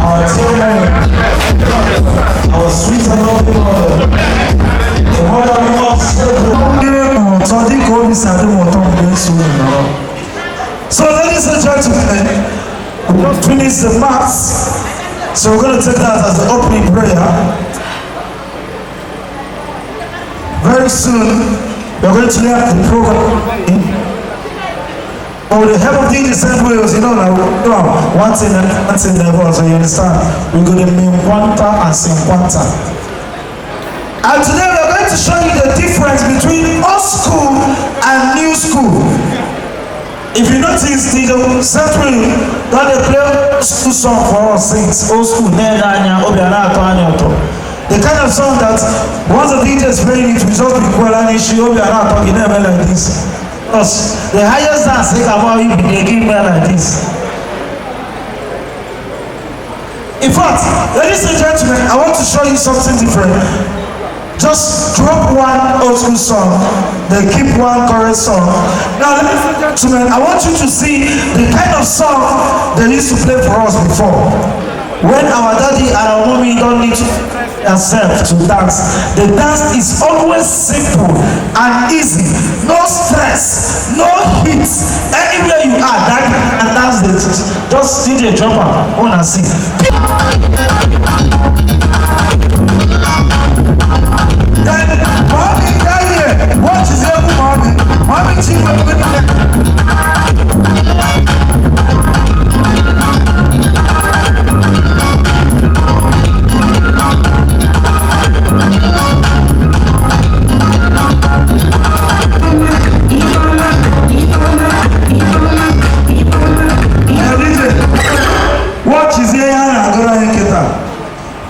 our children, our sweet and lovely mother, the mother who loves children. So ladies and gentlemen, we have finished the mass, so we're going to take that as the opening prayer. Very soon, we're going to have the program. But with the help of these wheels, you know, one thing never, so you understand. We're going to mean quanta and cinquanta. And today we're going to show you the difference between old school and new school. If you notice, the century that they play old school song for us since old school, the kind of song that once the DJs playing it, we just be calling it, never like this. Because the highest dance they can about you, they give me like this. In fact, ladies and gentlemen, I want to show you something different. Just drop one old school song, then keep one chorus song. Now, ladies and gentlemen, I want you to see the kind of song they used to play for us before. When our daddy and our mommy don't need to themselves to dance, the dance is always simple and easy. No stress, no heat. Anywhere you are, that and dance it. Just DJ drop up, on and sing. Then, mommy, daddy, what is your mommy? Mommy,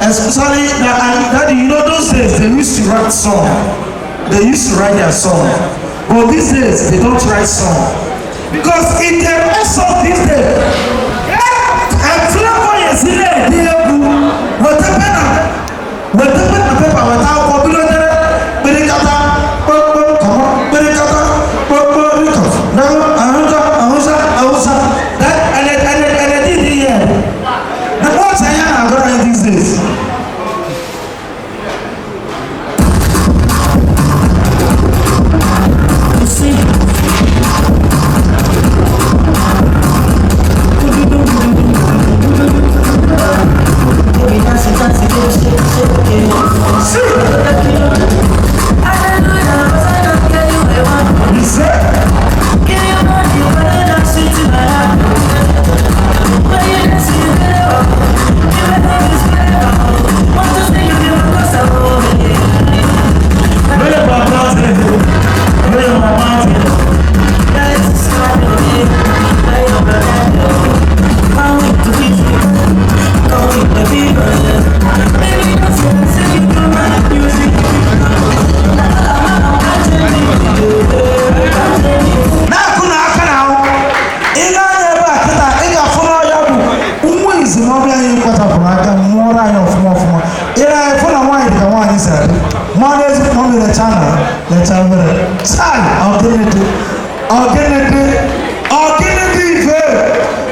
especially that you know those days they used to write song. They used to write their song. But these days they don't write song. Because if they write song these days, and flavor is in there, they have whatever paper without popular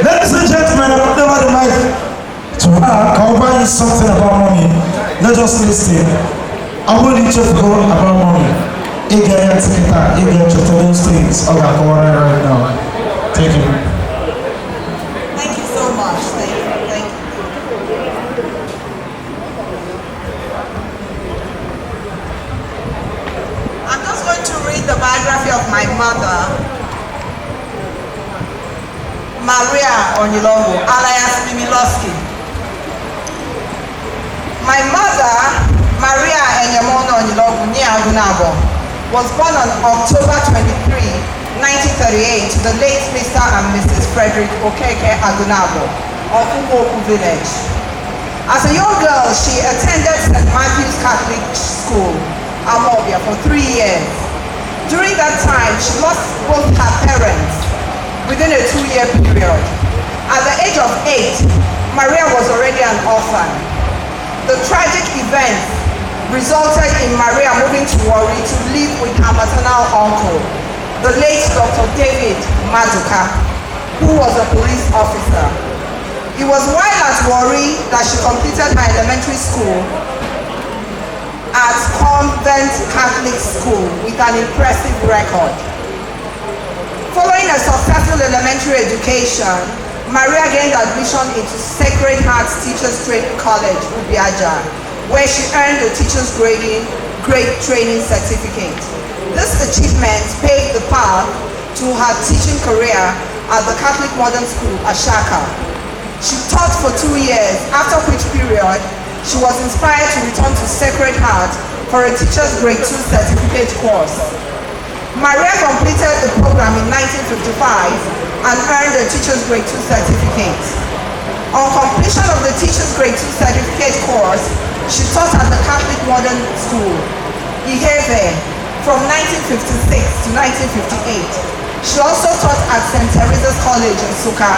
Ladies and gentlemen, I put over the mic to her. Can I something about mommy? Let us listen. I want you to go about mommy. You get to those things. Okay, come on right now. Thank you. Thank you so much. Thank you. I'm just going to read the biography of my mother, Maria Onyilogwu, alias Mimiloski. My mother, Maria Onyilogwu, was born on October 23, 1938 to the late Mr. and Mrs. Frederick Okeke Agunabo of Ugoku village. As a young girl, she attended St. Matthew's Catholic School, Amobia, for 3 years. During that time, she lost both her parents within a 2-year period. At the age of 8, Maria was already an orphan. The tragic events resulted in Maria moving to Warri to live with her maternal uncle, the late Dr. David Maduka, who was a police officer. It was while at Warri that she completed her elementary school at Convent Catholic School with an impressive record. Following a successful elementary education, Maria gained admission into Sacred Heart Teachers Training College, Ubiaja, where she earned a teacher's grade training certificate. This achievement paved the path to her teaching career at the Catholic Modern School, Ashaka. She taught for 2 years, after which period she was inspired to return to Sacred Heart for a teacher's grade 2 certificate course. Maria completed the program in 1955 and earned a teacher's grade 2 certificate. On completion of the teacher's grade 2 certificate course, she taught at the Catholic Modern School, Iheve, from 1956 to 1958. She also taught at St. Teresa's College in Suka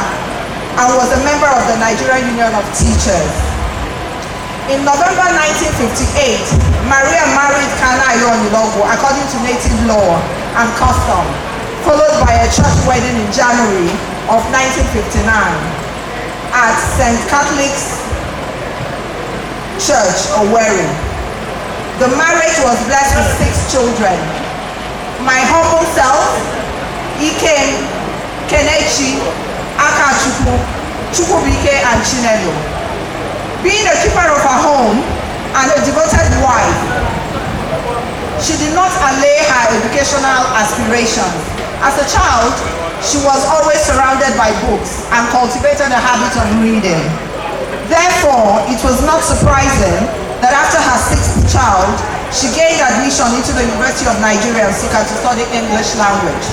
and was a member of the Nigerian Union of Teachers. In November 1958, Maria married Onyilogwu according to native law and custom, followed by a church wedding in January of 1959 at St. Catholic's Church, Owerri. The marriage was blessed with 6 children. My humble self, Ikem, Kenechi, Akachukwu, Chukwubike, and Chinelo. Being a keeper of her home and a devoted wife, she did not allay her educational aspirations. As a child, she was always surrounded by books and cultivated a habit of reading. Therefore, it was not surprising that after her 6th child, she gained admission into the University of Nigeria, Nsukka, to study English language.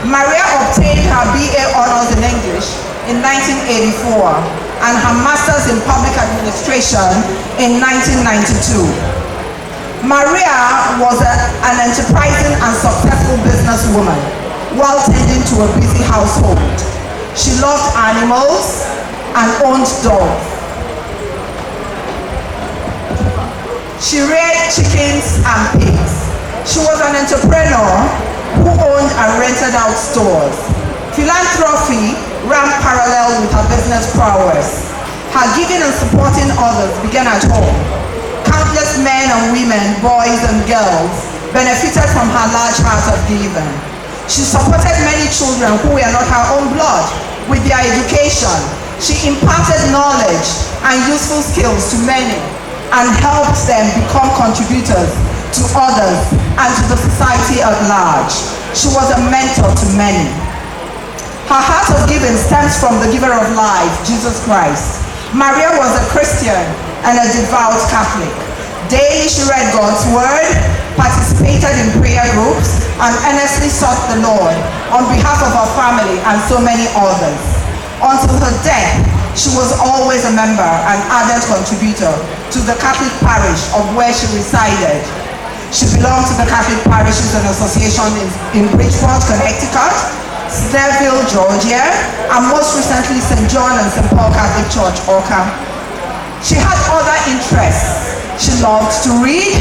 Maria obtained her BA Honours in English in 1984 and her Masters in Public Administration in 1992. Maria was an enterprising and successful businesswoman while tending to a busy household. She loved animals and owned dogs. She reared chickens and pigs. She was an entrepreneur who owned and rented out stores. Philanthropy ran parallel with her business prowess. Her giving and supporting others began at home. Countless men and women, boys and girls benefited from her large heart of giving. She supported many children who were not her own blood with their education. She imparted knowledge and useful skills to many and helped them become contributors to others and to the society at large. She was a mentor to many. Her heart of giving stems from the giver of life, Jesus Christ. Maria was a Christian and a devout Catholic. Daily she read God's word, participated in prayer groups, and earnestly sought the Lord on behalf of her family and so many others. Until her death, she was always a member and ardent contributor to the Catholic parish of where she resided. She belonged to the Catholic Parishes and Association in Bridgeport, Connecticut, Snellville, Georgia, and most recently St. John and St. Paul Catholic Church, Oka. She had other interests. She loved to read,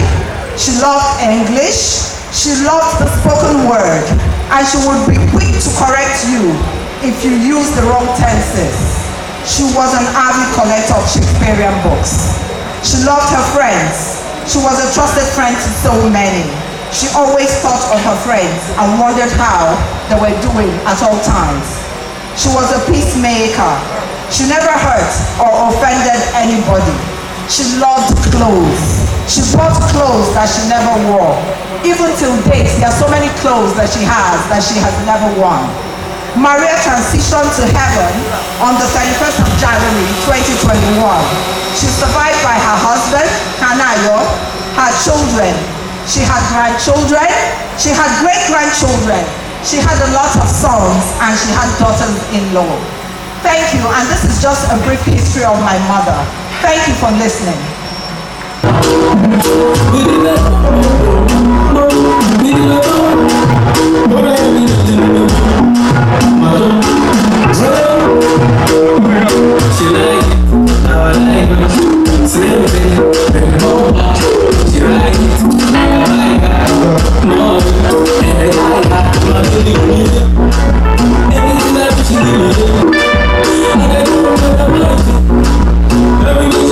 she loved English, she loved the spoken word, and she would be quick to correct you if you used the wrong tenses. She was an avid collector of Shakespearean books. She loved her friends. She was a trusted friend to so many. She always thought of her friends and wondered how they were doing at all times. She was a peacemaker. She never hurt or offended anybody. She loved clothes. She bought clothes that she never wore. Even till date, there are so many clothes that she has never worn. Maria transitioned to heaven on the 31st of January 2021. She's survived by her husband, Kanayo, her children. She had grandchildren, she had great-grandchildren, she had a lot of sons, and she had daughters-in-law. Thank you, and this is just a brief history of my mother. Thank you for listening. Every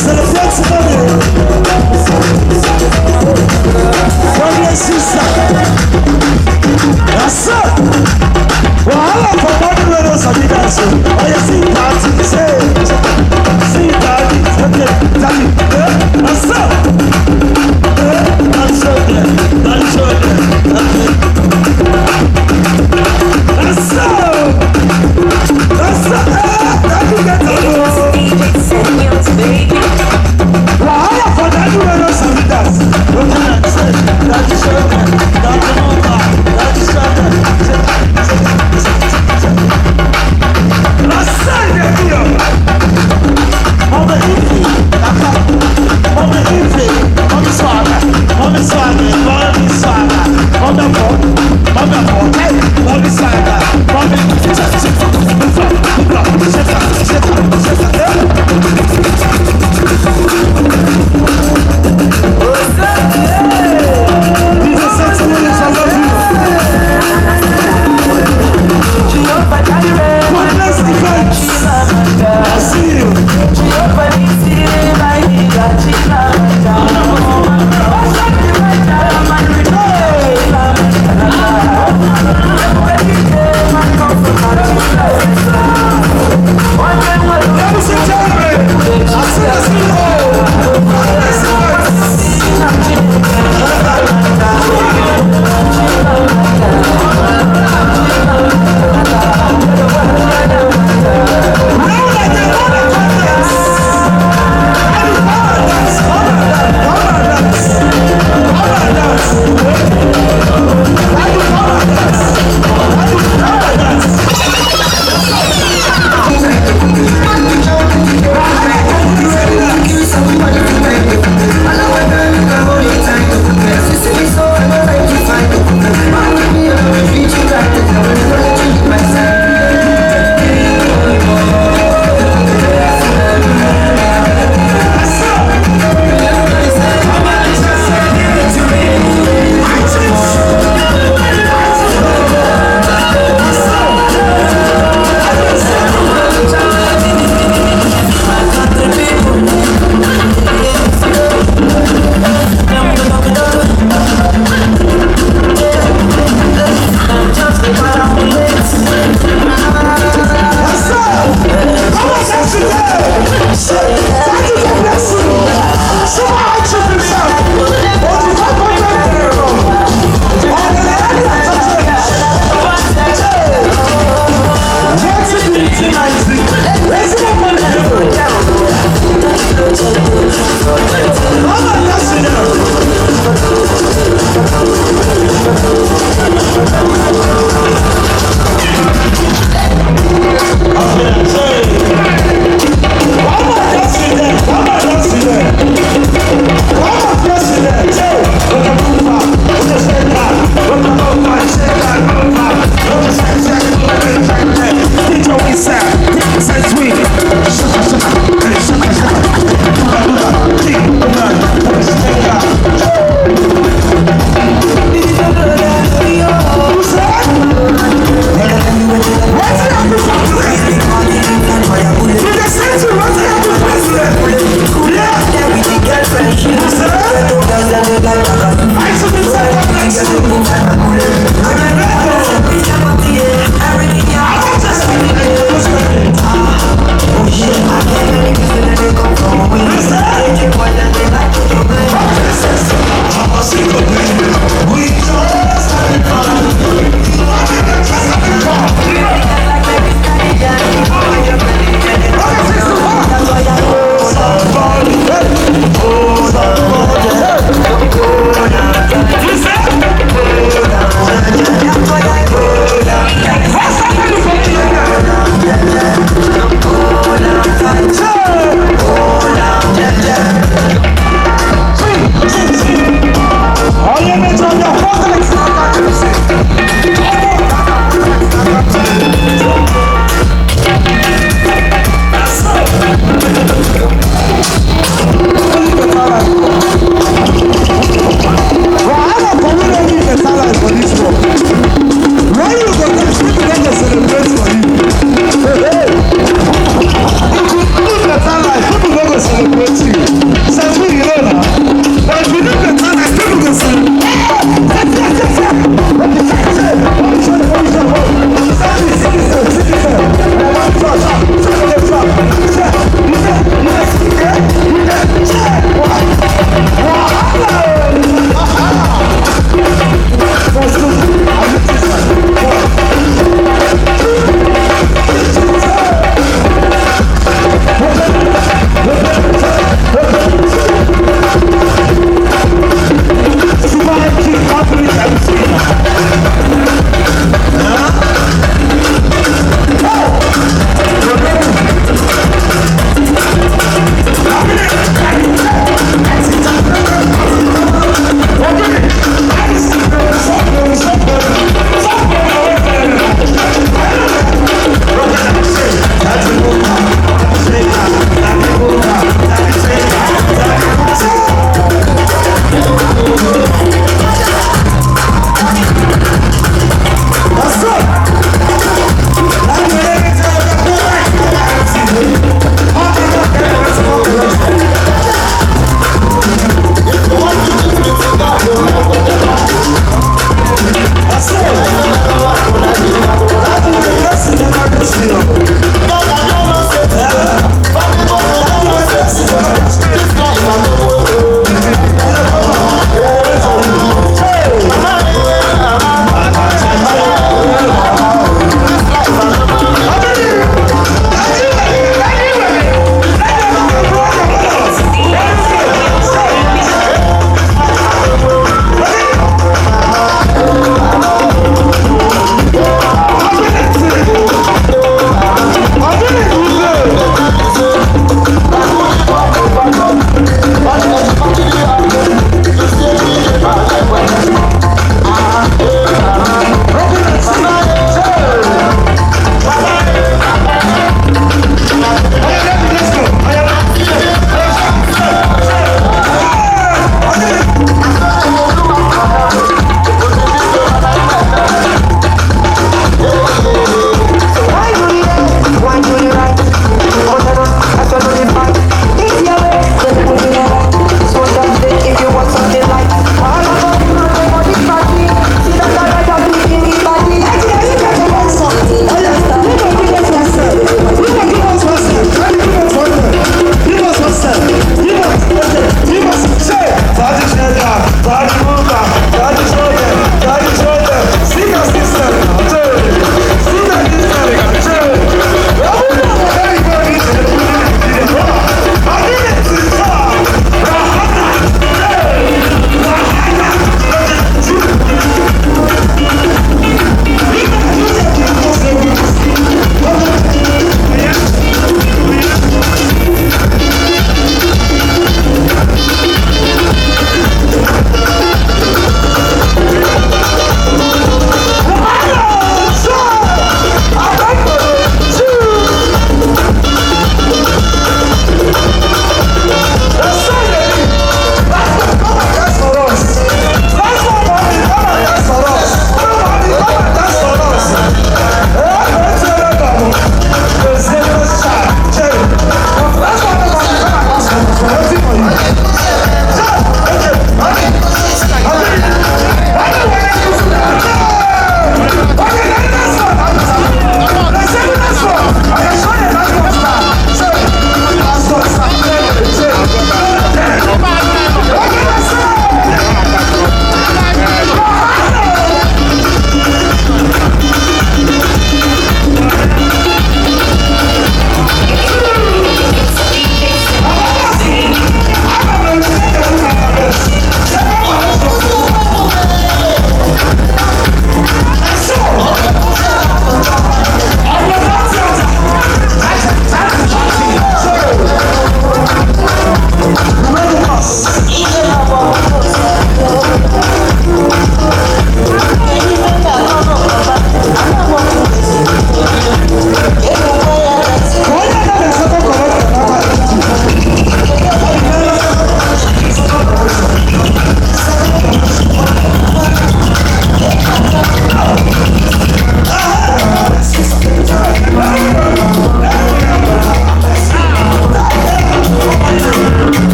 Celebrate together.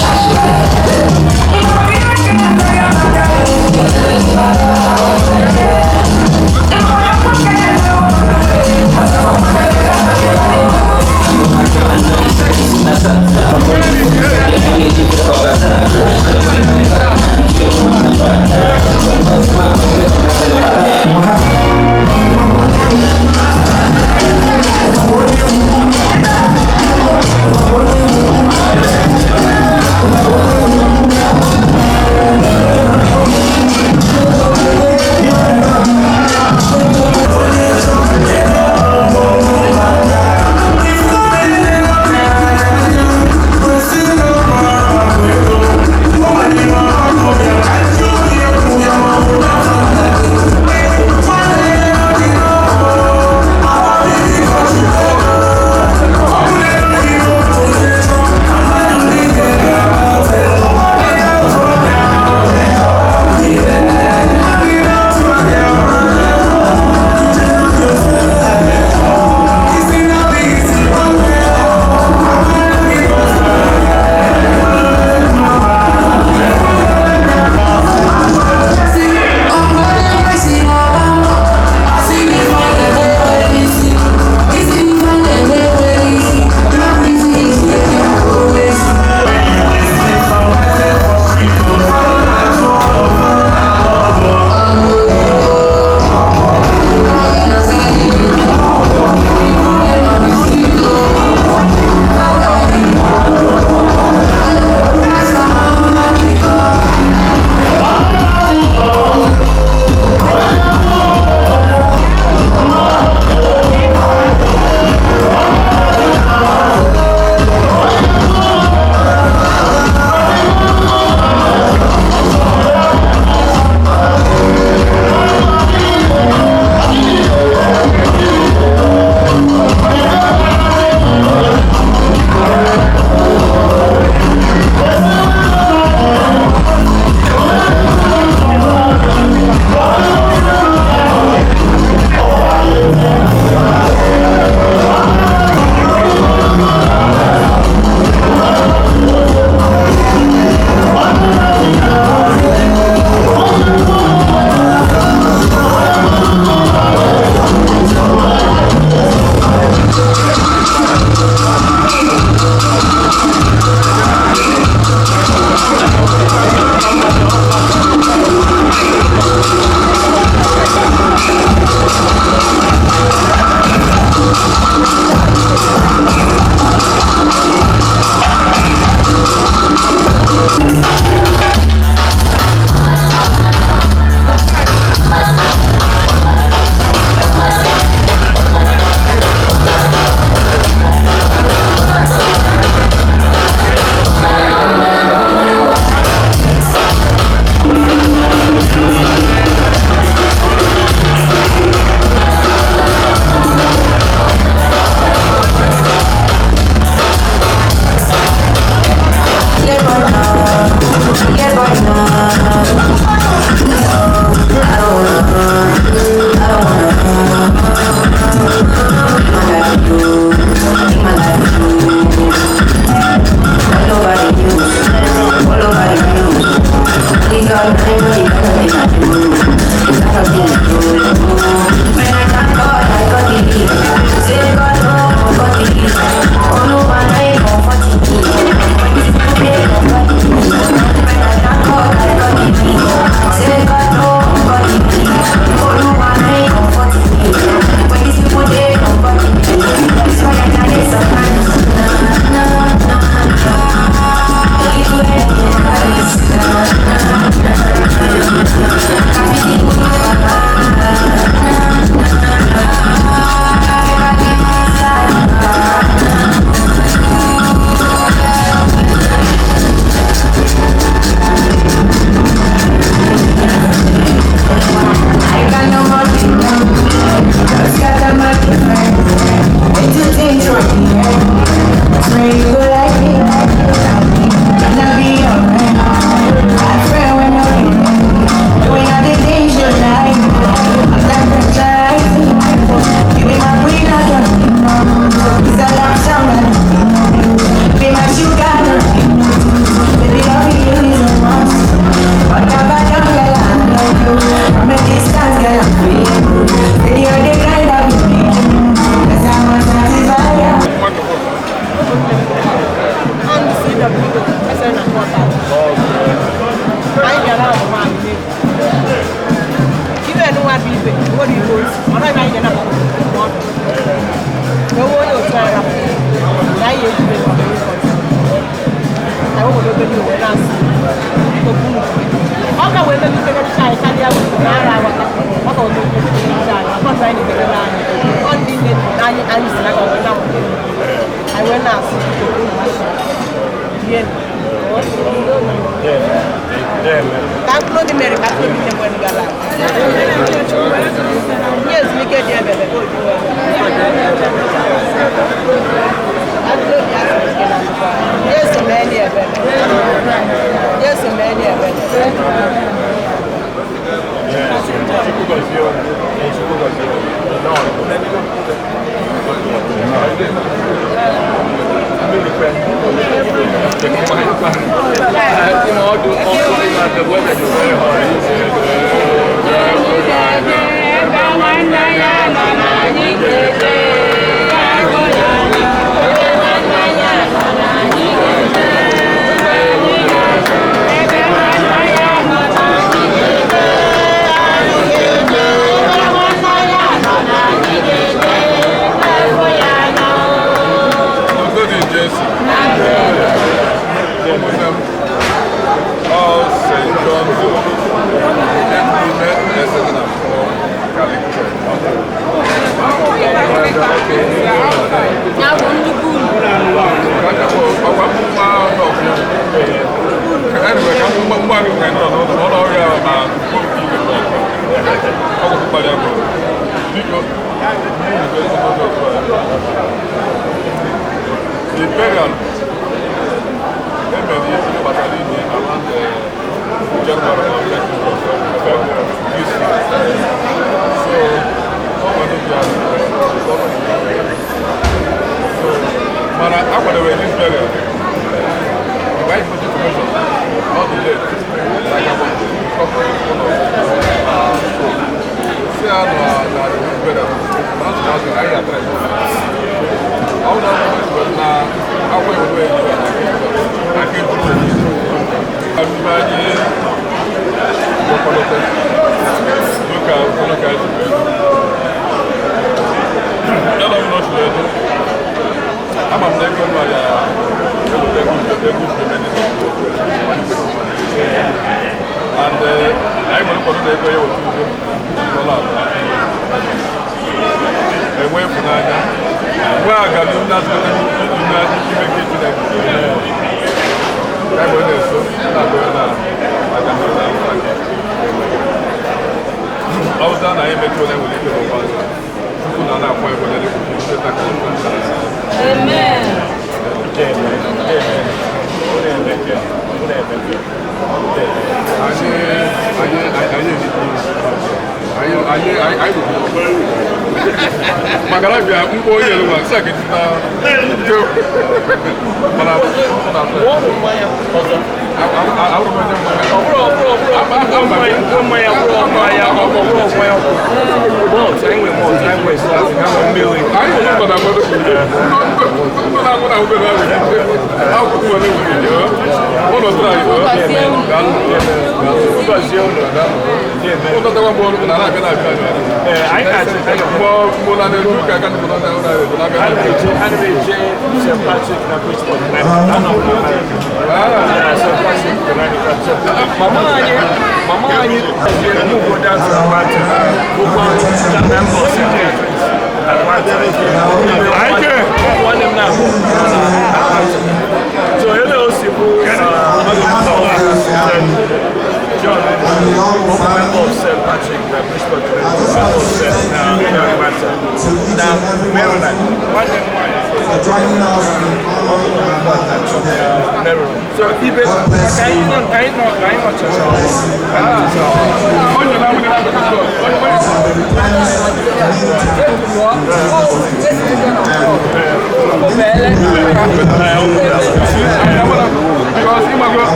Shashu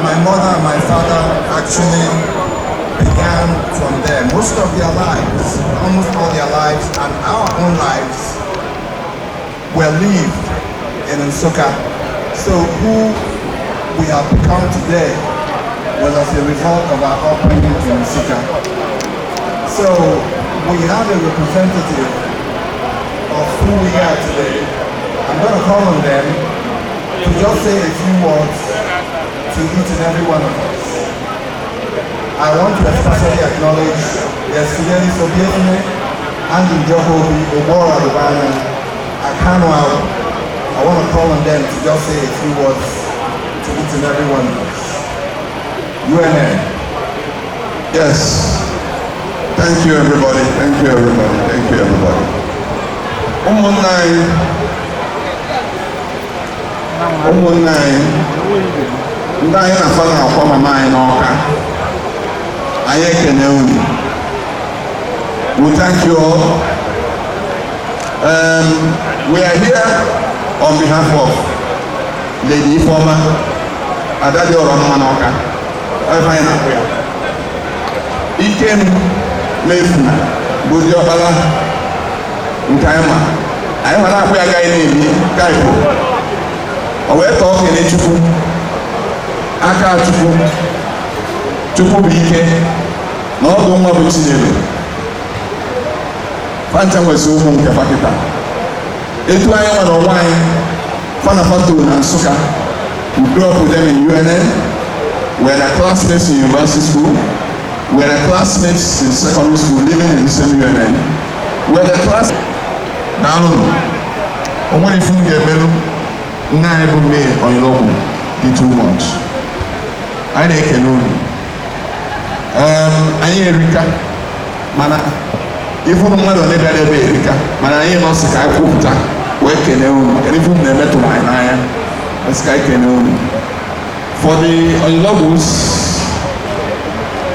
My mother and my father actually began from there. Most of their lives, almost all their lives, and our own lives were lived in Nsukka. So who we have become today was as a result of our upbringing in Nsukka. So we have a representative of who we are today. I'm going to call on them to just say a few words to each and every one of us. I want to especially acknowledge yesterday Sobietine and Njohobi, Obora Lubana, Akanwa. I want to call on them to just say a few words to each and every one of us. UNN. Yes. Thank you everybody. Thank you everybody. Thank you everybody. Ụmụnne anyị ndị anyị na-afa na-akwa mama anyị n'ọka, anyị ekene unu. We thank you all. We are here on behalf of Lady Ifeoma Adadi Oromma n'ọka. Ebe anyị na-akwa ya. Ikem mefu bụ diọkpala nke anyị ma. Anyị ma na-akwa ya agaghị na-ebi kaịpụ. O wee tọọ kene Chukwu, aka Chukwu, Chukwu bụ ike, na ọ bụ nwa bụ Chineke. Fanta nwesi ụmụ nke fakịta. Etu anyị nwere onwe anyị, fana fato na Nsukka. We grew up with them in UNN. We are classmates in university school. We are classmates in secondary school, living in the same UNN. We are class. Now, onwe ifu ga-emelu nna anyị bụ mee Onyilogwu dị too much. Anyị na-ekene unu. Anyị erika, mana ifuru mmadụ ole bịara ebe erika, mana anyị nọsị ka anyị kwupụta wee kene unu. Kedu ifu m na-emetụrụ anyị n'anya, esi ka anyị kene unu. For the Onyilogwus,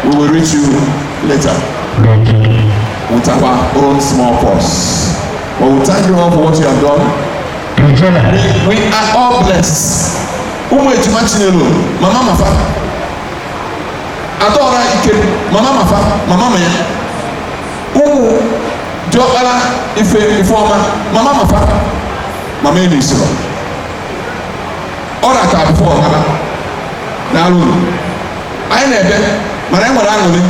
we will reach you later with our own small pause. But we thank you all for what you have done. We are all blessed. Umu ejima Chinelo, Mama Mafa. Adora Ike, Mama Mafa, Mama Maya. Umu Diokpala Ifeoma, Mama Mafa, Mama Enisiro. Ora ka before Mama. Nalu. Anyị na-ebe, mana enwere aṅụrị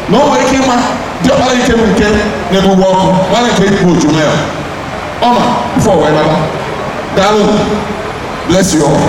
na o nwere ike ịma Diokpala Ike bụ nke na-egbugbu ọkụ, nwana nke ikwu oju ya. Ọma, before wee baba. Darling, bless you all.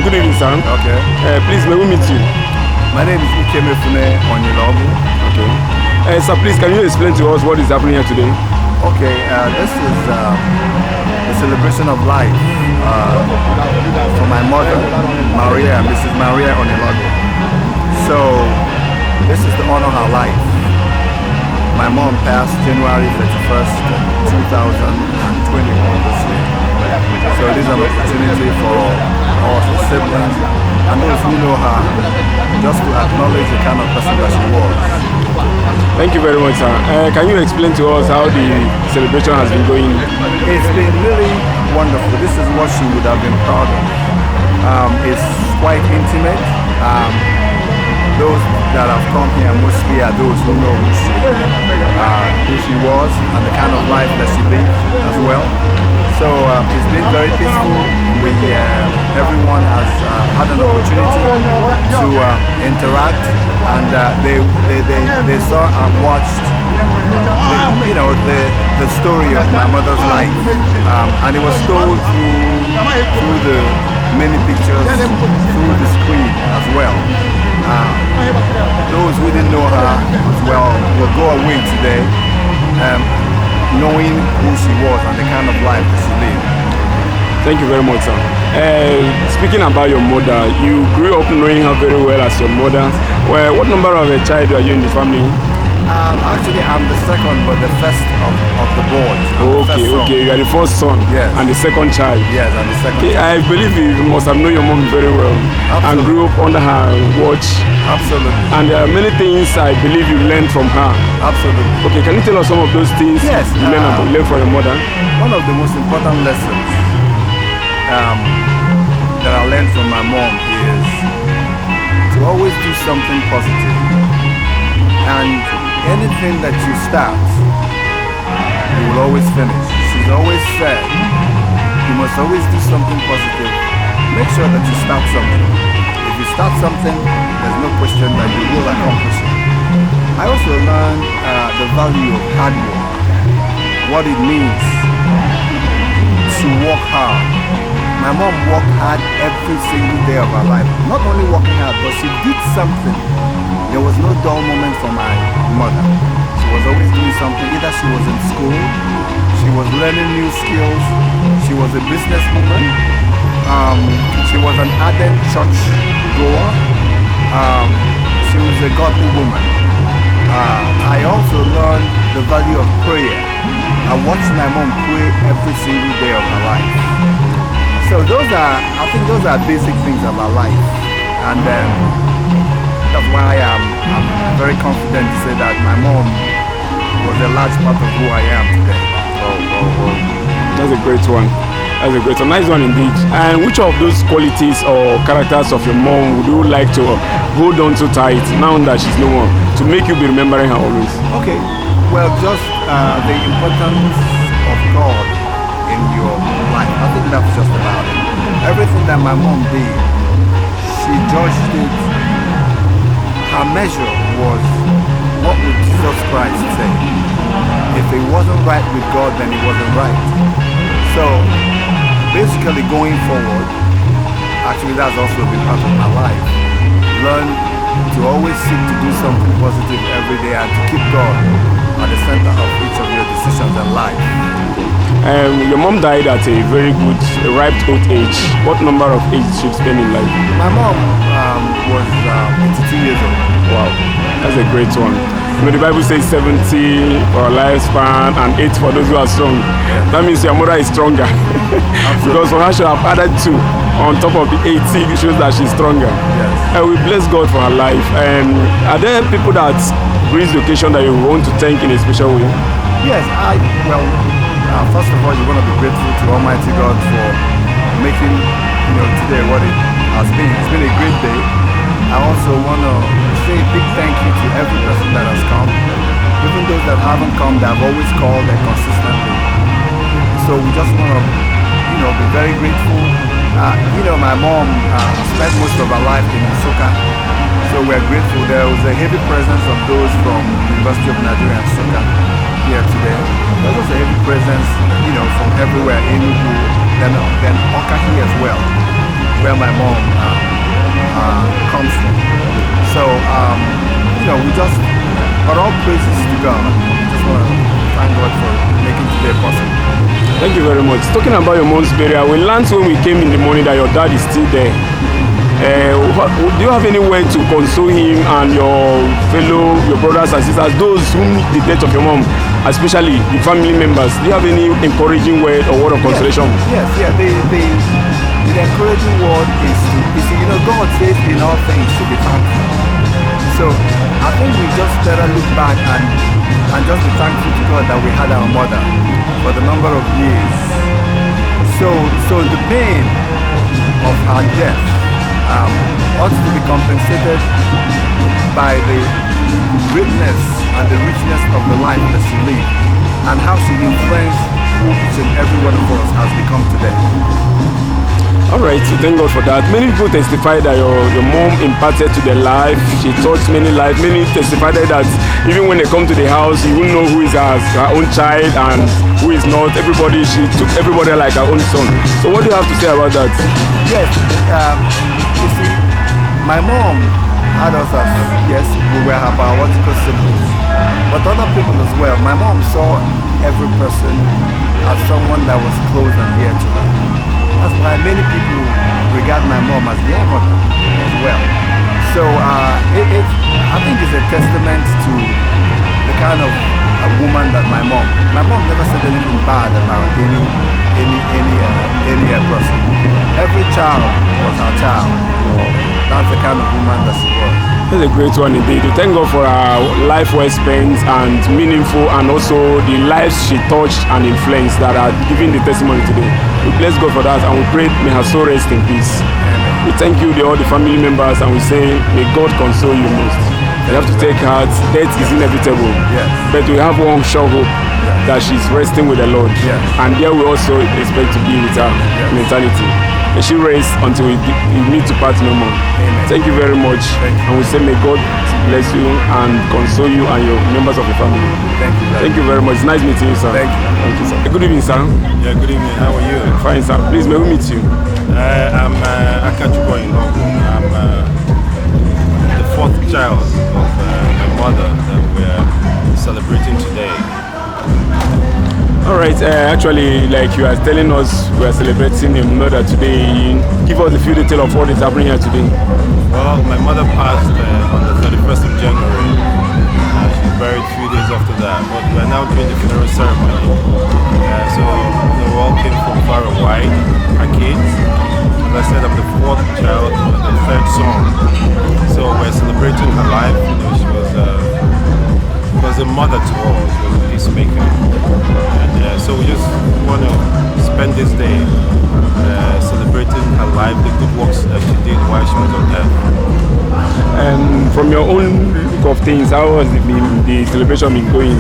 Good evening, sir. Okay. Please, may we meet you? My name is Onyilogwu. Okay. Sir, please, can you explain to us what is happening here today? Okay, this is the celebration of life for my mother, Mrs. Maria Onyilogwu. So, this is to honor her life. My mom passed January 31st, 2021 this year. So this is an opportunity for us, the siblings, and those who know her, just to acknowledge the kind of person that she was. Thank you very much, sir. Can you explain to us how the celebration has been going? It's been really wonderful. This is what she would have been proud of. It's quite intimate. Those that have come here mostly are those who know who she was and the kind of life that she lived as well. So it's been very peaceful. Everyone has had an opportunity to interact, and they saw and watched the story of my mother's life, and it was told through the many pictures, through the screen as well. Those who didn't know her as well will go away today knowing who she was and the kind of life that she lived. Thank you very much, sir. Speaking about your mother, you grew up knowing her very well as your mother. Well, what number of a child are you in the family? Actually, I'm the second, but the first of the board. Okay. You are the first son. Yes. And the second child. Yes, I'm the second. Okay, I believe you must have known your mom very well. Absolutely. And grew up under her watch. Absolutely. And there are many things I believe you learned from her. Absolutely. Okay, can you tell us some of those things Yes, you learned from your mother? One of the most important lessons that I learned from my mom is to always do something positive. And anything that you start, you will always finish. She's always said, you must always do something positive. Make sure that you start something. If you start something, there's no question that you will accomplish it. I also learned the value of hard work, what it means to work hard. My mom worked hard every single day of her life. Not only working hard, but she did something. There was no dull moment for my mother. She was always doing something. Either she was in school, she was learning new skills, she was a businesswoman, she was an ardent church goer, she was a godly woman. I also learned the value of prayer. I watched my mom pray every single day of her life. So I think those are basic things about life. And that's why I'm very confident to say that my mom was a large part of who I am today. Oh. That's a great one. That's a great one. Nice one indeed. And which of those qualities or characters of your mom would you like to hold on to tight now that she's no more, to make you be remembering her always? Okay. Well, just the importance of God in your life. I think that's just about it. Everything that my mom did, she judged it. Her measure was, what would Jesus Christ say? If it wasn't right with God, then it wasn't right. So basically going forward, actually that's also been part of my life. Learn to always seek to do something positive every day and to keep God at the center of each of your decisions in life. Your mom died at a very good, ripe old age. What number of age did she spend in life? My mom was 82 years old. Wow, that's a great one. You know, the Bible says 70 for a lifespan and 8 for those who are strong. That means your mother is stronger. Because for her to have added 2 on top of the 80, it shows that she's stronger. Yes. And we bless God for her life. Are there people that brings the occasion that you want to thank in a special way? Yes, first of all, you want to be grateful to Almighty God for making today what it has been. It's been a great day. I also want to say a big thank you to every person that has come, even those that haven't come, that have always called and consistently. So we just want to, be very grateful. My mom spent most of her life in Nsukka, so we're grateful. There was a heavy presence of those from the University of Nigeria and Nsukka here today. There was a heavy presence, from everywhere, Enugu, then Okahi as well, where my mom comes from. So, we just, but all praises to God. Just want to thank God for making today possible. Thank you very much. Talking about your mom's burial, we learned when we came in the morning that your dad is still there. Do you have any way to console him and your brothers and sisters, those whom the death of your mom, especially the family members? Do you have any encouraging word or word of consolation? Yes. The encouraging word is God says in all things to be thankful. So I think we just better look back and just be thankful to God that we had our mother for the number of years. So the pain of her death ought to be compensated by the greatness and the richness of the life that she lived and how she influenced who each and every one of us has become today. Alright, so thank God for that. Many people testify that your mom imparted to their life. She touched many lives. Many testified that even when they come to the house, you won't know who is her own child and who is not. She took everybody like her own son. So what do you have to say about that? Yes, you see, my mom had us as, yes, we were her biological siblings, but other people as well. My mom saw every person as someone that was close and dear to her. That's why many people regard my mom as their mother as well. So I think it's a testament to kind of a woman that my mom never said anything bad about any person. Every child was her child. That's the kind of woman that she was. That's a great one indeed. We thank God for her life well spent and meaningful, and also the lives she touched and influenced that are giving the testimony today. We bless God for that, and we pray may her soul rest in peace. We thank you, all the family members, and we say may God console you most. You have to take heart. Death is inevitable, Yes. but we have one sure hope that she's resting with the Lord, and there we also expect to be with her in eternity. May she rest until we need to part no more. Amen. Thank you very much, and we say may God bless you and console you and your members of the family. Thank you. Thank you very much. It's nice meeting you, sir. Thank you. Thank you, sir. Good evening, sir. Yeah, good evening. How are you? Fine, sir. Please, may we meet you? I'm Onyilogwu. I'm the fourth child of my mother that we're celebrating today. All right. Actually, like you are telling us, we are celebrating your mother today. Give us a few details of what is happening here today. Well, my mother passed on the 31st of January. She's buried a few days after that, but we're now doing the funeral ceremony. So we all came from far and wide, our kids. As I said, I'm the fourth child, the third son. So we're celebrating her life. She was a mother to all. She was a peacemaker. And so we just want to spend this day celebrating her life, the good works that she did while she was on earth. And from your own look of things, how has the celebration been going?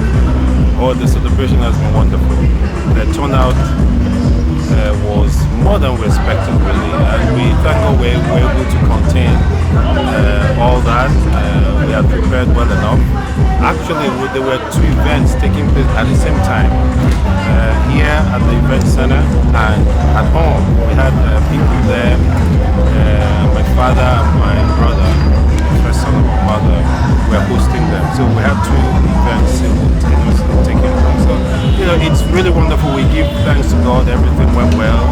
Oh, the celebration has been wonderful. The turnout was more than we expected, really, and we thank God we were able to contain all that. We had prepared well enough. Actually, there were two events taking place at the same time. Here at the event center and at home, we had people there. My father and my brother, the first son of my mother, were hosting them. So we had two events simultaneously taking place. So, it's really wonderful. We give thanks to God. Everything went well.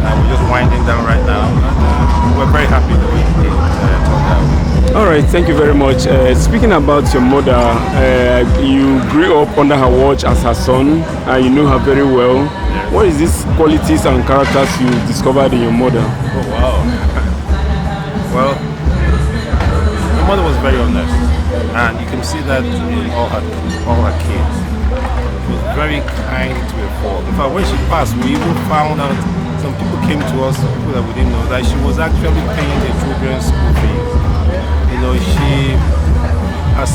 We're just winding down right now. And, we're very happy that we turned out. All right, thank you very much. Speaking about your mother, you grew up under her watch as her son, and you know her very well. Yes. What is these qualities and characters you discovered in your mother? Oh wow! Well, my mother was very honest, and you can see that in all her kids. She was very kind to a fault. In fact, when she passed, we even found out some people came to us, people that we didn't know, that she was actually paying their children's school fees. Her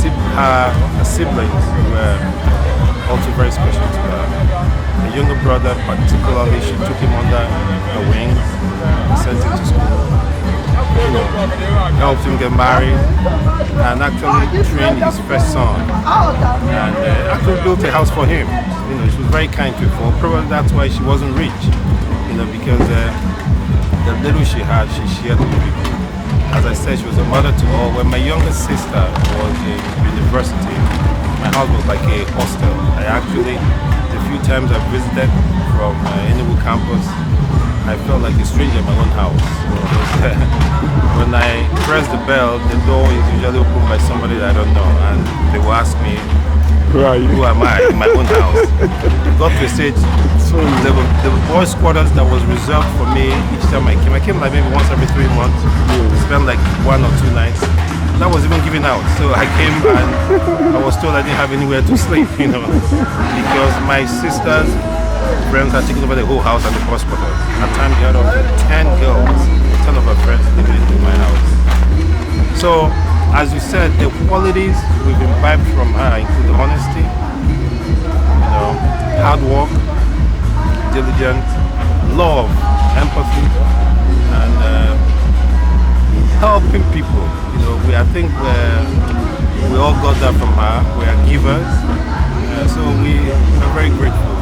siblings were also very special to her. The younger brother, particularly, she took him under her wing, sent him to school, helped him get married, and actually trained his first son, and actually built a house for him. She was very kind to him. Probably that's why she wasn't rich, because the little she had, she shared with people. As I said, she was a mother to all. When my younger sister was in university, my house was like a hostel. The few times I visited from Onyilogwu campus, I felt like a stranger in my own house. When I press the bell, the door is usually opened by somebody that I don't know, and they will ask me, who am I in my own house? It got to a stage, there were boys' quarters that was reserved for me each time I came. I came like maybe once every 3 months, spent like 1 or 2 nights. That was even given out. So I came and I was told I didn't have anywhere to sleep, because my sister's friends had taken over the whole house and the boys' quarters. At times we had up to 10 girls, 10 of her friends living in my house. So, as you said, the qualities we've imbibed from her include honesty, hard work, diligence, love, empathy, and helping people. I think we all got that from her. We are givers, so we are very grateful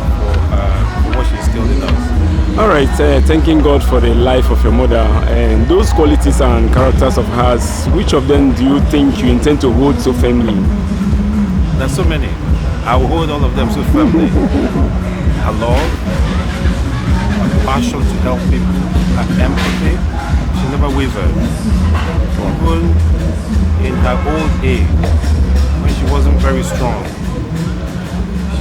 for what she instilled in us. All right, thanking God for the life of your mother and those qualities and characters of hers. Which of them do you think you intend to hold so firmly? There's so many. I will hold all of them so firmly. Her love, her passion to help people, her empathy. She never wavered. Even in her old age, when she wasn't very strong,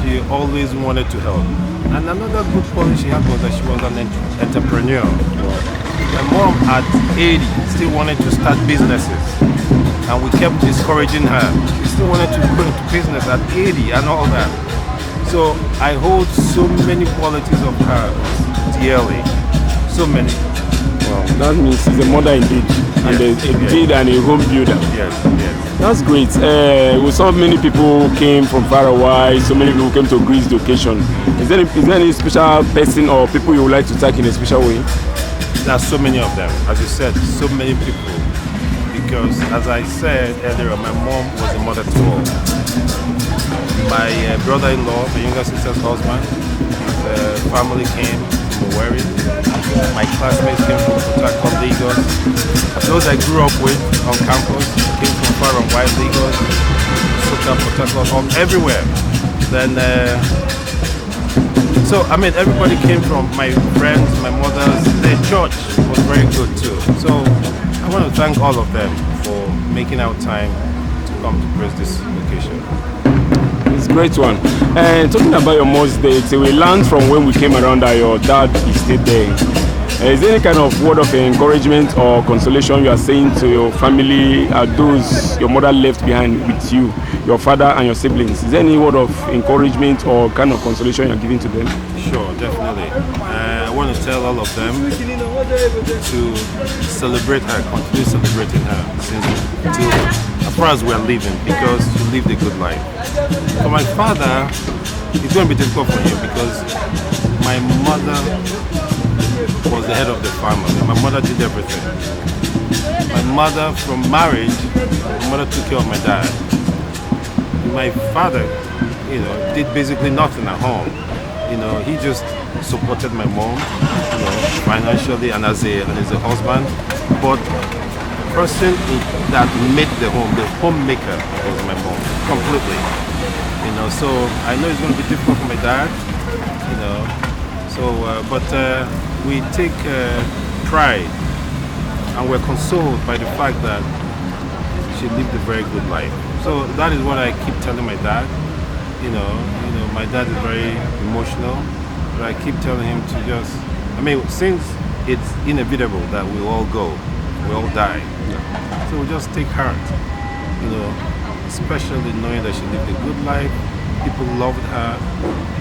she always wanted to help. And another good quality she had was that she was an entrepreneur. My mom at 80 still wanted to start businesses, and we kept discouraging her. She still wanted to go into business at 80 and all that. So I hold so many qualities of hers dearly, so many. Wow, that means she's a mother indeed, and a kid and a home builder. Yes. That's great. With so many people came from far away, so many people came to Greece the occasion. Is there any special person or people you would like to thank in a special way? There are so many of them, as you said, so many people. Because as I said earlier, my mom was a mother to all. My brother-in-law, my younger sister's husband, his family came from Owerri. My classmates came from Port Harcourt, Lagos. Those I grew up with on campus came from far and wide, Lagos, Soka, Port Harcourt, everywhere. Then, so I mean, everybody came from my friends, my mother's. The church was very good too. So I want to thank all of them for making out time to come to praise this occasion. It's a great one. And talking about your Mother's Day, we learned from when we came around that your dad is still there. Is there any kind of word of encouragement or consolation you are saying to your family, those your mother left behind with you, your father and your siblings? Is there any word of encouragement or kind of consolation you are giving to them? Sure, definitely. I want to tell all of them to celebrate her, continue celebrating her until as far as we are living, because she lived a good life. For my father, it's going to be difficult for him because my mother was the head of the family. My mother did everything. My mother, from marriage, my mother took care of my dad. My father, did basically nothing at home. He just supported my mom, financially and as a husband. But the person that made the homemaker was my mom, completely. So I know it's going to be difficult for my dad, but we take pride and we're consoled by the fact that she lived a very good life. So that is what I keep telling my dad. My dad is very emotional, but I keep telling him to just, since it's inevitable that we all go, we all die. So we just take heart, especially knowing that she lived a good life, people loved her,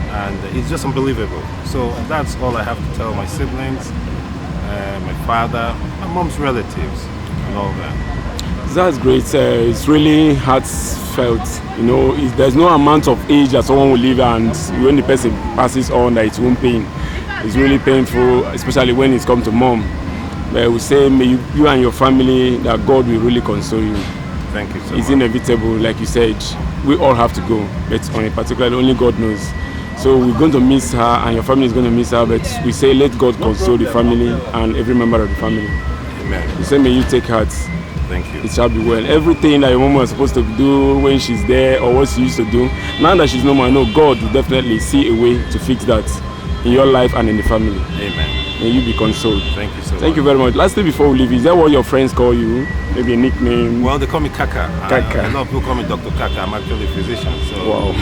and it's just unbelievable. So that's all I have to tell my siblings, my father, my mom's relatives, and all that. That's great. It's really heartfelt. There's no amount of age that someone will live, and when the person passes on, that it won't pain. It's really painful, especially when it's come to mom. But we say, may you and your family, that God will really console you. Thank you so much. It's inevitable, like you said. We all have to go, but on a particular, only God knows. So we're going to miss her, and your family is going to miss her. But we say, let God console the family and every member of the family. Amen. We say, may you take heart. Thank you. It shall be well. Everything that your mom was supposed to do when she's there, or what she used to do, now that she's no more, I know God will definitely see a way to fix that in your life and in the family. Amen. May you be consoled. Thank you so much. Thank you very much. Lastly, before we leave, is that what your friends call you? Maybe a nickname? Well, they call me Kaka. Kaka. A lot of people call me Dr. Kaka. I'm actually a physician, so wow.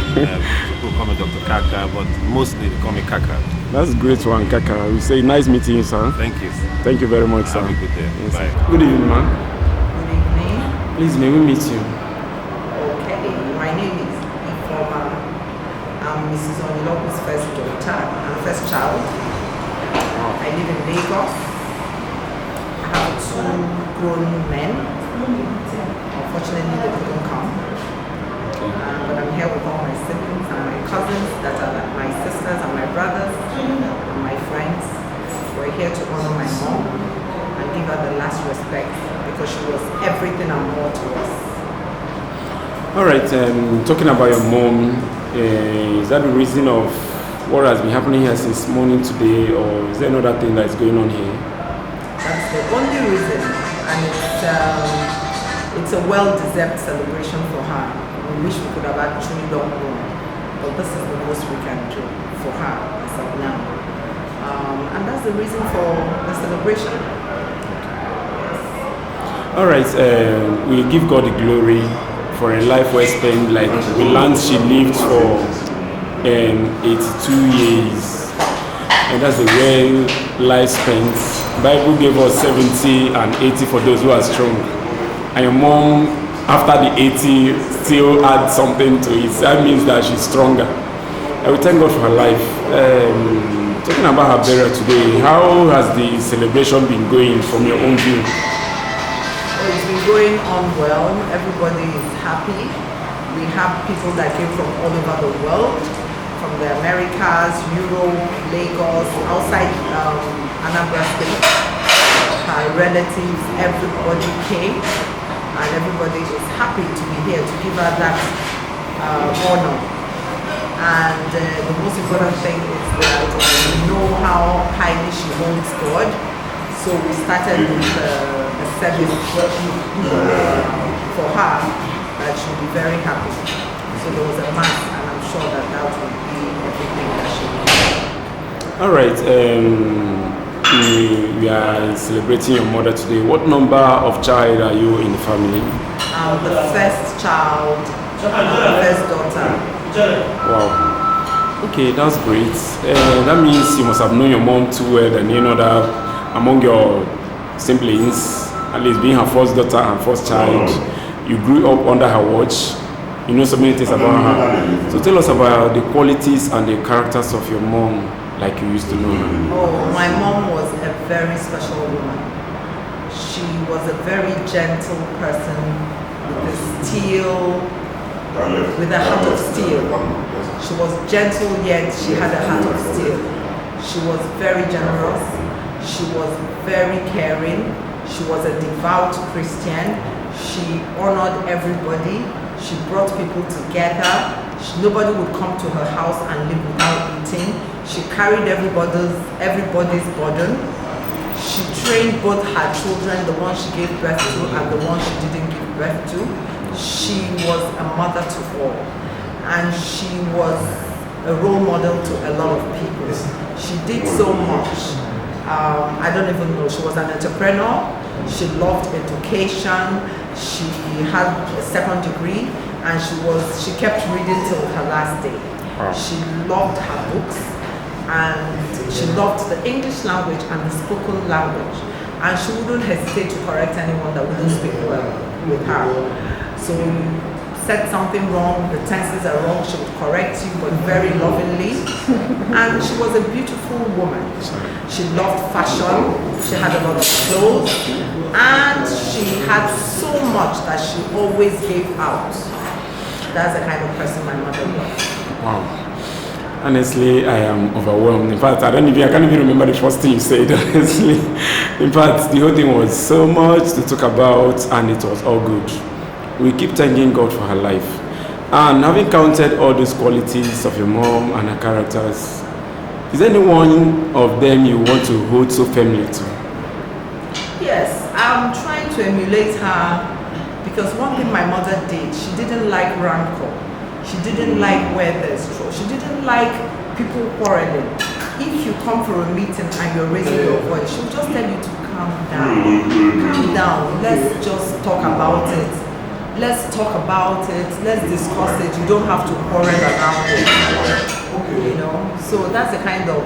People call me Dr. Kaka, but mostly they call me Kaka. That's a great one, Kaka. We say nice meeting you, sir. Thank you. Thank you very much, sir. Have a good day. Yes, Bye. Sir. Good evening, ma'am. Please, may we meet you? Okay, my name is Ifoma. I'm Mrs. Onyilogwu's first daughter and first child. I live in Lagos. I have 2 grown men. Unfortunately, they couldn't come. But I'm here with all my siblings and my cousins that are my sisters and my brothers and my friends. We're here to honor my mom and give her the last respect, because she was everything and more to us. All right, talking about your mom, is that the reason of what has been happening here since morning today, or is there another thing that is going on here? That's the only reason, and it's a well-deserved celebration for her. We wish we could have actually done more, but this is the most we can do for her as of now. And that's the reason for the celebration. All right, we give God the glory for a life well spent. Like we learned, she lived for 82 years, and that's a well life spent. Bible gave us 70 and 80 for those who are strong. And your mom, after the 80, still add something to it. That means that she's stronger. I will thank God for her life. Talking about her burial today, how has the celebration been going from your own view? Well, it's been going on well. Everybody is happy. We have people that came from all over the world, from the Americas, Europe, Lagos, outside Anambra State. Her relatives, everybody came, and everybody is happy to be here to give her that honor. And the most important thing is that we know how highly she holds God. So we started with a service for her that she'll be very happy. So there was a mass, and I'm sure that that will be everything that she needs. All right. We are celebrating your mother today. What number of child are you in the family? I'm the first child, the first daughter. Wow. Okay, that's great. That means you must have known your mom too well than any other among your siblings, at least being her first daughter and first child. You grew up under her watch. You know so many things about her. So tell us about the qualities and the characters of your mom like you used to know her. Oh, my mom was a very special woman. She was a very gentle person with a heart of steel. She was gentle, yet she had a heart of steel. She was very generous. She was very caring. She was a devout Christian. She honored everybody. She brought people together. Nobody would come to her house and live without eating. She carried everybody's burden. She trained both her children, the one she gave birth to and the one she didn't give birth to. She was a mother to all, and she was a role model to a lot of people. She did so much. I don't even know. She was an entrepreneur. She loved education. She had a second degree, and she kept reading till her last day. Wow. She loved her books, and she loved the English language and the spoken language, and she wouldn't hesitate to correct anyone that wouldn't speak well with her. So you said something wrong, the tenses are wrong, she would correct you, but very lovingly. And she was a beautiful woman. She loved fashion, she had a lot of clothes, and she had so much that she always gave out. That's the kind of person my mother was. Wow. Honestly, I am overwhelmed. In fact, I can't even remember the first thing you said, honestly. In fact, the whole thing was so much to talk about, and it was all good. We keep thanking God for her life. And having counted all those qualities of your mom and her characters, is there any one of them you want to hold so firmly to? Yes, I'm trying to emulate her, because one thing my mother did, she didn't like rancor. She didn't like where there's trouble. She didn't like people quarreling. If you come for a meeting and you're raising your voice, she'll just tell you to calm down. Calm down. Let's just talk about it. Let's talk about it. Let's discuss it. You don't have to quarrel around it. You know. So that's the kind of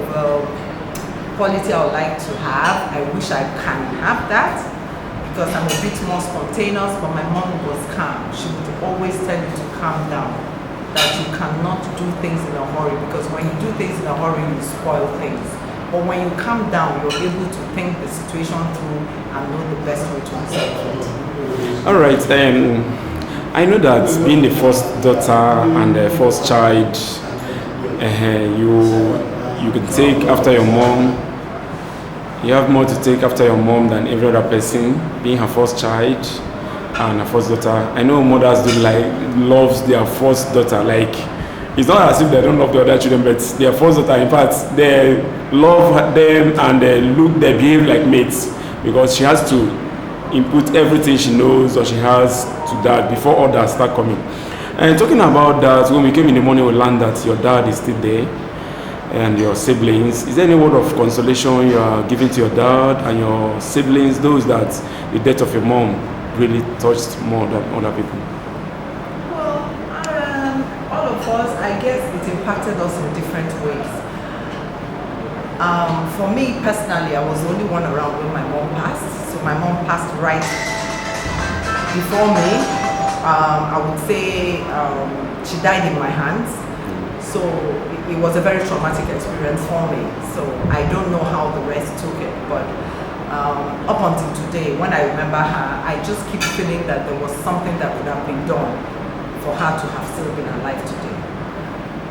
quality I would like to have. I wish I can have that, because I'm a bit more spontaneous. But my mom was calm. She would always tell you to calm down. That you cannot do things in a hurry, because when you do things in a hurry, you spoil things. But when you calm down, you're able to think the situation through and know the best way to resolve it. All right. I know that being the first daughter and the first child, you can take after your mom. You have more to take after your mom than every other person. Being her first child and her first daughter. I know mothers do loves their first daughter. Like, it's not as if they don't love the other children, but their first daughter, in fact, they love them and they behave like mates, because she has to input everything she knows or she has to that before others start coming. And talking about that, when we came in the morning, we learned that your dad is still there and your siblings. Is there any word of consolation you are giving to your dad and your siblings, those that the death of your mom really touched more than other people? Well, all of us, I guess it impacted us in different ways. For me personally, I was the only one around when my mom passed. So my mom passed right before me. I would say she died in my hands. So it was a very traumatic experience for me. So I don't know how the rest took it, but up until today, when I remember her, I just keep feeling that there was something that would have been done for her to have still been alive today.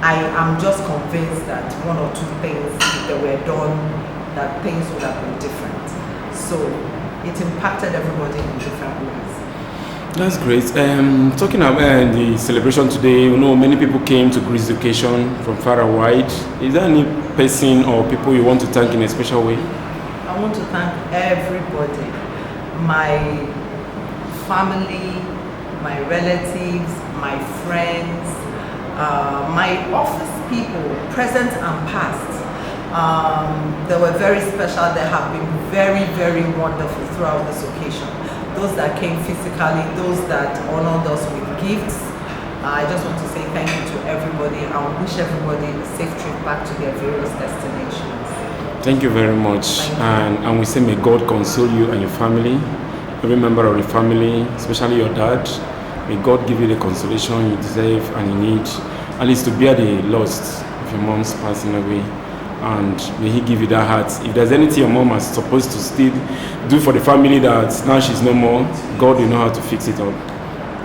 I am just convinced that one or two things that were done, that things would have been different. So it impacted everybody in different ways. That's great. Talking about the celebration today, you know, many people came to grace the occasion from far and wide. Is there any person or people you want to thank in a special way? I want to thank everybody, my family, my relatives, my friends, my office people, present and past. They were very special. They have been very, very wonderful throughout this occasion. Those that came physically, those that honored us with gifts. I just want to say thank you to everybody and wish everybody a safe trip back to their various destinations. Thank you very much. And we say may God console you and your family, every member of the family, especially your dad. May God give you the consolation you deserve and you need, at least to bear the loss of your mom's passing away. And may He give you that heart. If there's anything your mom is supposed to still do for the family that now she's no more, God will know how to fix it up.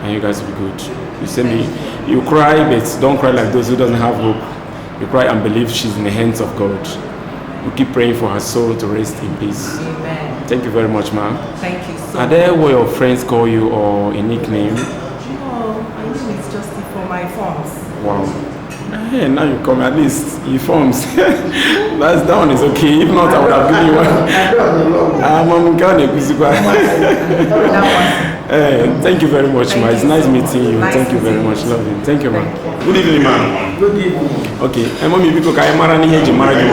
And you guys will be good. You say me, you cry, but don't cry like those who doesn't have hope. You cry and believe she's in the hands of God. We keep praying for her soul to rest in peace. Amen. Thank you very much, ma'am. Thank you so much. Are there what your friends call you or a nickname? Oh, my name is Justy for my forms. Wow. Hey, now you come, at least he forms. That one is okay. If not, I would have given you one. Thank you very much, ma. It's nice meeting you. Thank you very much. Love you. Thank you, ma. Good evening, ma. Good evening. Okay. Mommy, because I am married here, you married me.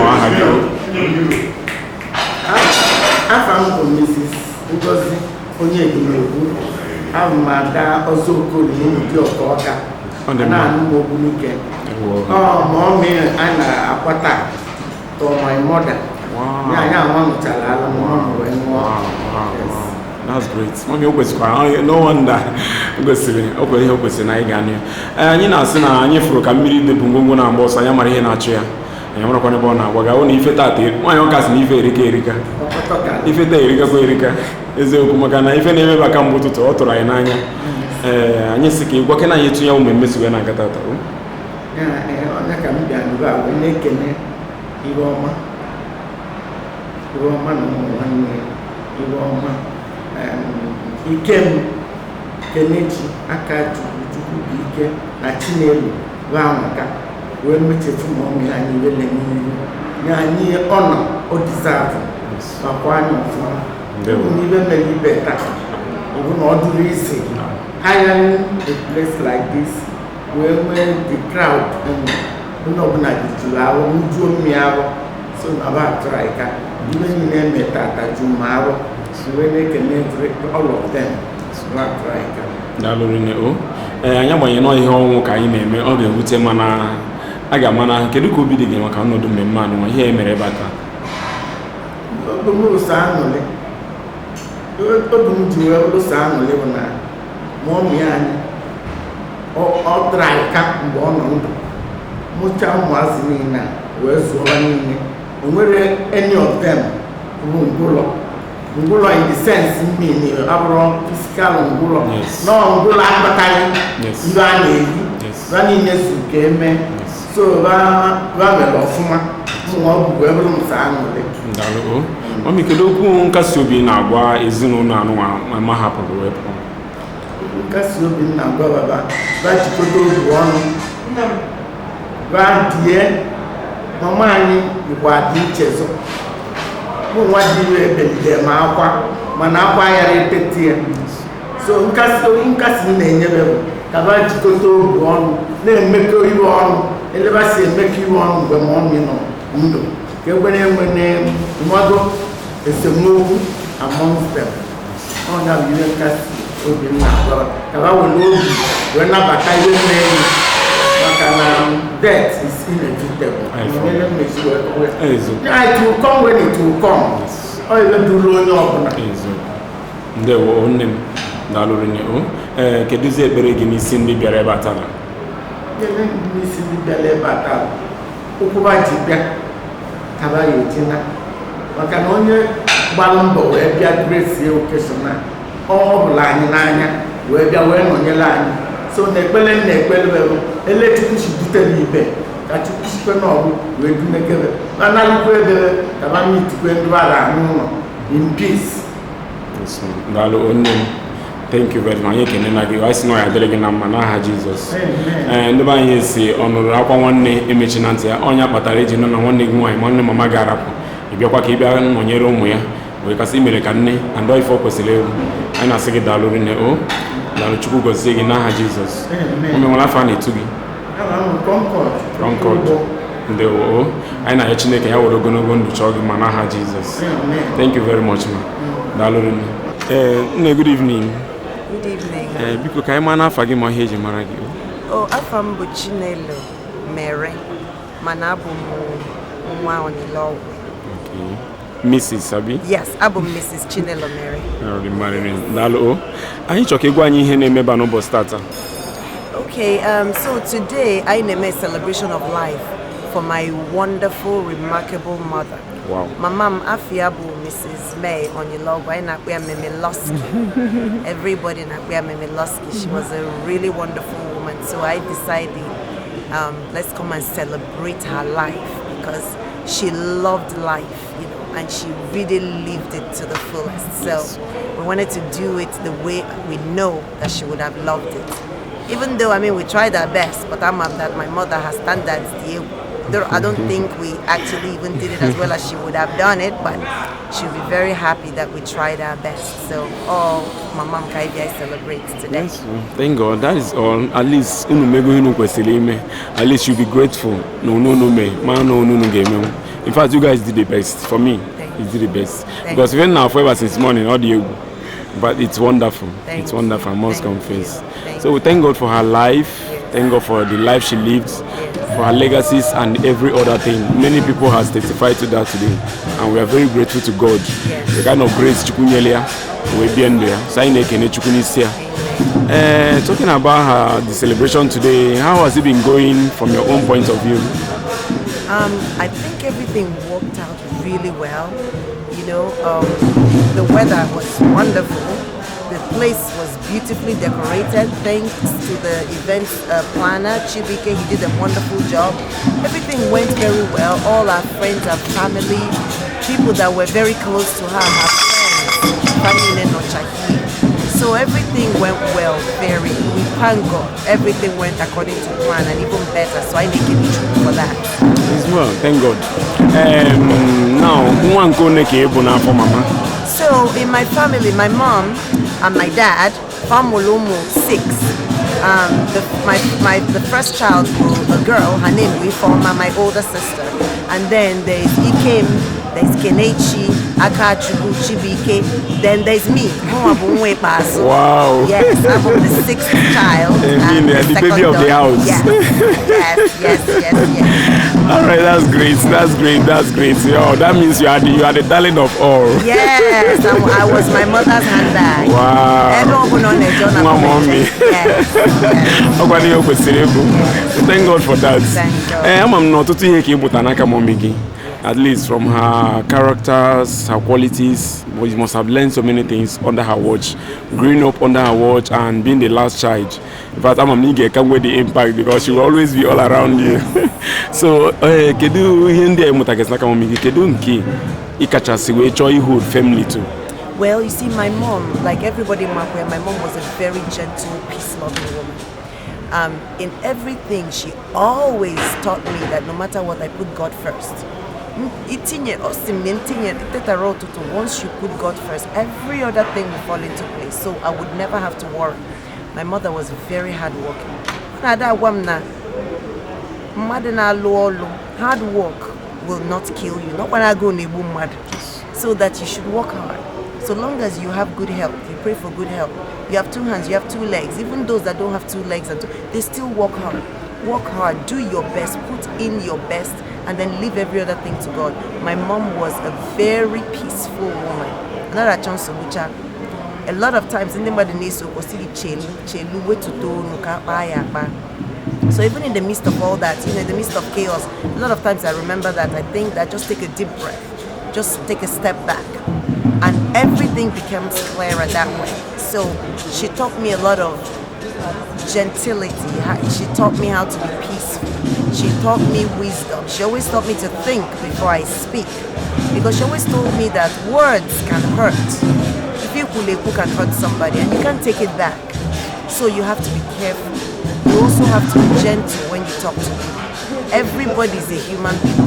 I'm Mrs. Ngozi Onyilogwu. I'm Mada Ozokoli in Diokoka. On the mommy and Akwata to my mother. Wow. That's great. Mommy always cry. No wonder. Because okay, help us in Igani. And you know, Sina, and you for Camille de Bungo and Boss, I am a here chair. And I'm not going to go now. We're going to fit my own cousin, if Erika. If it Erika, is the Kumagana, if any ever come to Otora and yes, what can I eat to your miss when I got out? On the Cambian, when they can Iroma, he came Kenichi, Akatu, Ike, Achinelu, Ramaka, when we take from mommy and you will near honor or deserve. One of them, even maybe better. Even not easy. Hiring a place like this, where the crowd and so about even in Metata Jumaro, so when they can make all of them, not Dalorine, I am when you know home, Kaime, or the Utemana, Agamana, Keduko be the game, I cannot do me man, when he may better. The most annually. Open to a son, Lebanon. Momian or dry cap born on Mucha was in where's one and whether any of them Mungulo in the sense meaning our physical Mungulo. No Mungulo advertising. Yes. Running as game. So rather of Fuma, whoever sang. Mami kedoku nkasiobi na agwa ezinu na anu ma ma hapo web. Nkasiobi na agwa baba ba chikoto wonu. Ba die mama anyi igwa di chezo. Mo nwa di we be ma akwa mana akwa yare tetie. So nkasi na enyebe ka ba chikoto wonu na emeko iwo onu eleba si emeko iwo onu gbe mo mi no ndo. When mother is a move amongst them. On a million cast will be not. I will know when I'm a death is inevitable. It will come when it will come. Ndewo nne m daalụrụ nne o kedụzi ekpere gị n'isi ndị bịara ebe a taa? N'isi ndị bịara ebe a taa ụkwụba ji bịa kaba ya etina maka na onye gbara mbọ wee bịa grace okeshona ọ bụla anyị n'anya wee bịa wee nọnyere anyị so na ekpere ele Chukwu si dute n'ibe ka Chukwu sikwe n'ọgụ wee dunekere mana alụkwa ebere kaba mitikwe ndị bara anụ ụlọ in peace. Daalụ onye m thank you very much. Anyị ekene na gị anyị sị na ọ ya dịrị gị na mma n'aha Jizọs. Ndị be anyị si ọ nụrụ akwa nwanne emechi na ntị ya ọnya kpatara eji nọ na nwanne gị nwaanyị nwanne mama gị arapụ ị bịakwa ka ị bịa nọnyere ụmụ ya wee kasị mere ka nne na ndị ifo kwesịrị egwu anyị na-asị gị daalụ rinne o daalụ Chukwu gọzie gị n'aha Jizọs. O menwere afọ a na-etu gị Concord ndewo o anyị na-arịọ Chineke ya were ogologo ndụ chọọ gị ma n'aha Jizọs. Thank you very much ma daalụ rinne. Nne good evening. Good evening. Biko ka anyị maa n'afa gị ma ihe eji mara gị. Afa m bụ Chinelo Mere mana abụ m nwa Onyilogwu. Mrs. Abi? Yes, abụ m Mrs. Chinelo Mere. Daalụ o anyị chọrọ ka ịgwa anyị ihe na-emeba n'ụbọchị tata. Okay, so today I name a celebration of life for my wonderful, remarkable mother. Wow. My mom, Afiabu, Mrs. May Onyilogwu, I nakwe Memiloski. Everybody nakwe Memiloski. She was a really wonderful woman. So I decided, let's come and celebrate her life because she loved life, you know, and she really lived it to the fullest. So we wanted to do it the way we know that she would have loved it. Even though, I mean, we tried our best, but I'm that my mother has standards. I don't think we actually even did it as well as she would have done it, but she'll be very happy that we tried our best. So, my mom Kaibia celebrates today. Yes, thank God. That is all. At least, at least you'll be grateful. In fact, you guys did the best. For me, you did the best. Because even now, forever since morning, audio. But it's wonderful. It's wonderful, I must confess. So we thank God for her life. Thank God for the life she lived, for her legacies and every other thing. Many people have testified to that today. And we are very grateful to God. The kind of grace Chukunyelia will be in there. Talking about the celebration today, how has it been going from your own point of view? I think everything worked out really well. You know, the weather was wonderful. The place was beautifully decorated thanks to the event planner, Chibike. He did a wonderful job. Everything went very well. All our friends, our family, people that were very close to her, her friends, so everything went well, we thank God. Everything went according to plan and even better. So I make it true for that. As well, thank God. Now, so in my family, my mom and my dad, Famulumu 6. The first child was a girl, her name Wifoma, my older sister. And then there's Ikem, there's Kenechi, Akachuku, Chibike, then there's me. Wow. Yes, I'm the 6th child. And the baby of the house. Yes. All right, that's great. Oh, that means you are the darling of all. Yes, I was my mother's handbag. Wow. Everyone on the journal. Mommy. Thank God for that. Thank God. At least from her characters, her qualities, but you must have learned so many things under her watch. Growing up under her watch and being the last child. In fact, I can't wait the impact because she will always be all around you. So, kedu hindi mutagesnaka momigi kedu nki ikachasiwe childhood family too. Well, you see, my mom, like everybody in Makwe, my mom was a very gentle, peace-loving woman. In everything, she always taught me that no matter what, I put God first. Once you put God first, every other thing will fall into place. So I would never have to worry. My mother was very hardworking. Hard work will not kill you. Not when I go mad. So that you should work hard. So long as you have good health, you pray for good health. You have 2 hands, you have 2 legs. Even those that don't have 2 legs, they still work hard. work hard, do your best, put in your best, and then leave every other thing to God. My mom was a very peaceful woman. Another chance to which a lot of times anybody needs to so even in the midst of all that, in the midst of chaos, a lot of times I remember that I think that just take a deep breath, just take a step back, and everything becomes clearer that way. So she taught me a lot of gentility. She taught me how to be peaceful. She taught me wisdom. She always taught me to think before I speak, because she always told me that words can hurt. If you can hurt somebody and you can't take it back, so you have to be careful. You also have to be gentle when you talk to people. Everybody is a human being.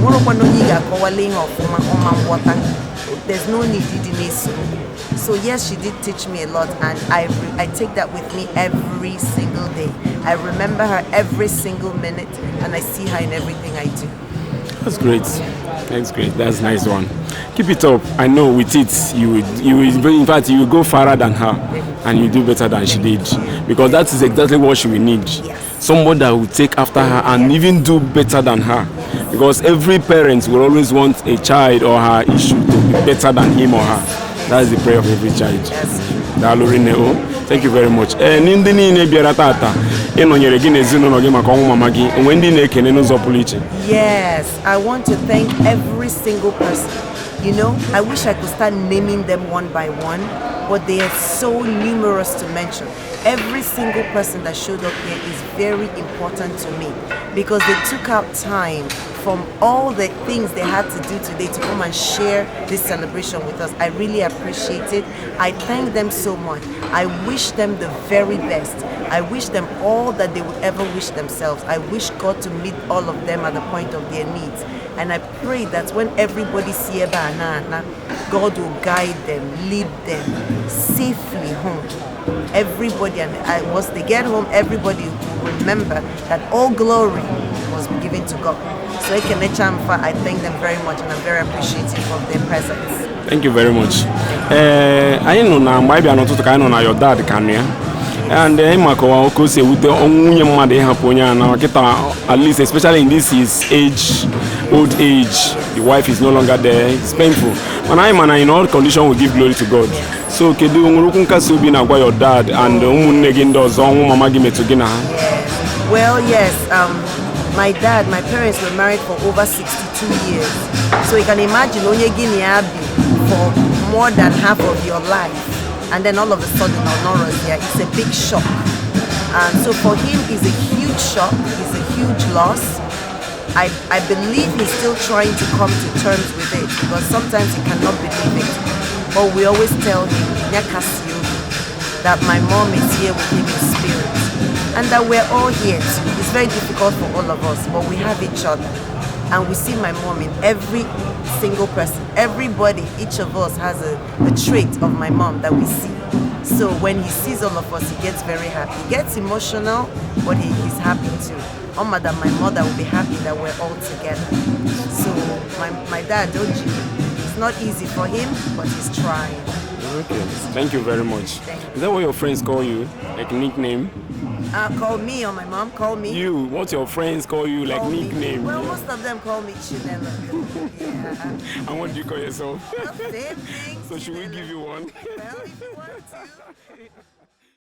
There's no need to deny. So yes, she did teach me a lot, and I take that with me every single day. I remember her every single minute, and I see her in everything I do. That's great. That's great. That's a nice one. Keep it up. I know with it, you will, in fact, you will go farther than her, and you do better than she did, because that is exactly what she will need. Yes. Someone that will take after her and even do better than her, because every parent will always want a child or her issue to be better than him or her. That is the prayer of every child. Yes. Thank you very much. Yes, I want to thank every single person. You know, I wish I could start naming them one by one, but they are so numerous to mention. Every single person that showed up here is very important to me, because they took out time from all the things they had to do today to come and share this celebration with us. I really appreciate it. I thank them so much. I wish them the very best. I wish them all that they would ever wish themselves. I wish God to meet all of them at the point of their needs. And I pray that when everybody's here, God will guide them, lead them safely home. Everybody, and once they get home, everybody will remember that all glory was given to God. So I thank them very much, and I'm very appreciative of their presence. Thank you very much. I know now, maybe I'm not talking about your dad, can you? And at least, especially in this his age, old age, the wife is no longer there. It's painful. And in all conditions, we give glory to God. So, your dad and well, yes. My dad, my parents were married for over 62 years. So you can imagine for more than half of your life, and then all of a sudden it's a big shock. And so for him, it's a huge shock, it's a huge loss. I believe he's still trying to come to terms with it, because sometimes he cannot believe it. But we always tell him that my mom is here with him in spirit, and that we're all here too. It's very difficult for all of us, but we have each other. And we see my mom in every single person. Everybody, each of us has a trait of my mom that we see. So when he sees all of us, he gets very happy. He gets emotional, but he's happy too. My mother will be happy that we're all together. So my dad, it's not easy for him, but he's trying. Okay, thank you very much. Is that what your friends call you, like nickname? Call me, or my mom call me. You, what your friends call you, like nickname? Well, most of them call me Chinelo. Yeah. And what do you call yourself? Same thing. So should we give you one? Well, if you want to.